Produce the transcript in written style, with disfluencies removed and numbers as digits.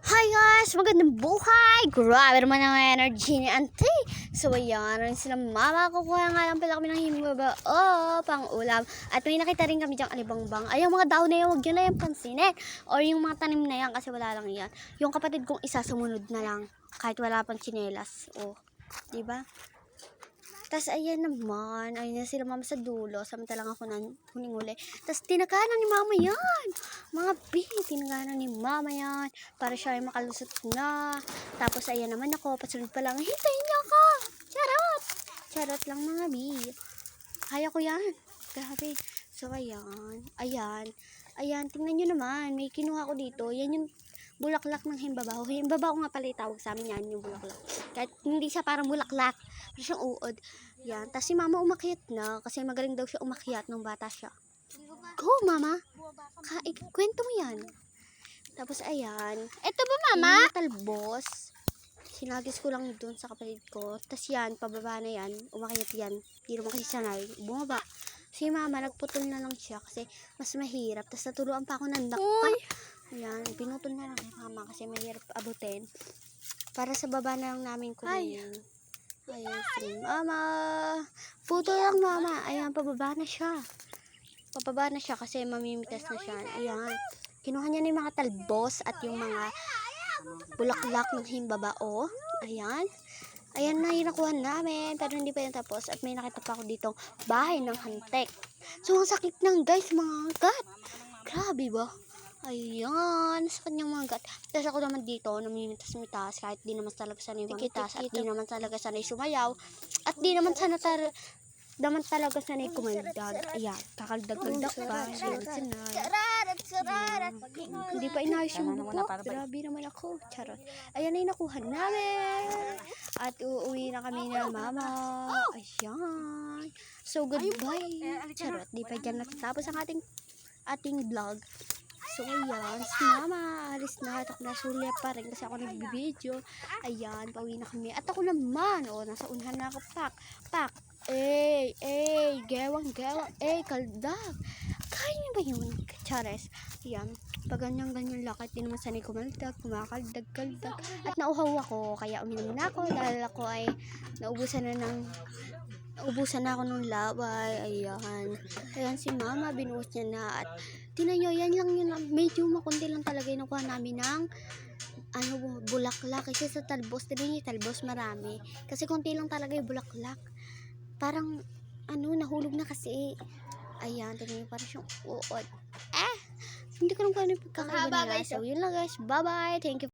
Hi guys! Magandang buhay! Grabe naman ang energy ni Auntie! So ayan, rin sila mama. Kukuha nga lang pala kami ng himaba. Pang ulam. At may nakita rin kami dyang alibangbang. Ay, yung mga daon na yan, huwag yun na yan pansinin. Or yung mga tanim na yan, kasi wala lang yan. Yung kapatid kong isa, sumunod na lang. Kahit wala pang tsinelas. Diba? Tapos ayan naman, ayun na sila mama sa dulo, samantalang ako na huling-huli. Tapos tinaganan ni mama yan. Mga tinaganan ni mama yan. Para siya ay makalusot na. Tapos ayan naman ako, pasunod pa lang, hintayin niyo ako. Charot! Charot lang mga bi. Kaya ko yan. Grabe. So ayan, tingnan nyo naman, may kinuha ko dito. Yan yung bulaklak ng himbabaw. Himbabaw nga pala itawag sa amin yan, yung bulaklak. Kahit hindi siya parang bulaklak, pero siyang uod. Yan. Tapos si mama umakyat na, kasi magaling daw siya umakyat nung bata siya. Go, mama! Kwento mo yan. Tapos ayan. Ito ba, mama? Yung talbos. Sinagis ko lang dun sa kapatid ko. Tapos yan, pababa na yan. Umakyat yan. Hindi naman kasi sanay. Bumaba. Si mama, nagputol na lang siya kasi mas mahirap. Tapos natuluan pa ako ng dakpa. Ayan, pinutol na lang kay mama kasi mahirap abutin. Para sa baba na lang namin kunin. Ayan si mama. Putol lang mama. Ayan, pababa na siya. Pababa na siya kasi mamimitas na siya. Ayan. Kinuha niya na yung mga talbos at yung mga bulaklak ng himbabao. Ayan. Ayan na yung nakuha namin. Pero hindi pa yung tapos. At may nakita pa ako dito bahay ng hantek. So, ang sakit ng guys, mga gat. Grabe ba? Ayan, sa kanyang mga gat. Tapos ako naman dito, namimitas-mitas, kahit di naman talaga sanay mamitas, at di naman talaga sanay sumayaw, at di naman talaga sanay kumaldag. Ayan, kakaldag-kaldag pa. Hindi pa inayos yung buko. Grabe naman ako. Charot. Ayan na yung nakuha namin. At uuwi na kami na mama. Ayan. So, goodbye. Charot. Di pa dyan natatapos ang ating vlog. So, ayan, si mama, alis na, at ako nasulit pa rin kasi ako nagbibideo. Ayan, pauwi na kami. At ako naman, nasa unahan na ako, pak, gewang, kaldag. Kaya niyo ba yun? Chares. Ayan, pag ganyan lakad, di naman sanay kumaldag, kumakaldag. At nauhaw ako, kaya uminom na ako dahil ako ay naubusan na ako ng laway. Ayan si mama, binuhos niya na. At tinan nyo, yan lang yun. Medyo makunti lang talaga yung nakuha namin ng bulaklak. Kasi sa talbos, tinan nyo yung talbos marami. Kasi kunti lang talaga yung bulaklak. Parang, nahulog na kasi. Ayan, tinan nyo, parang siyang uod. Hindi ko lang kung ano yung pagkakaiba nila. So, yun lang guys. Bye-bye. Thank you.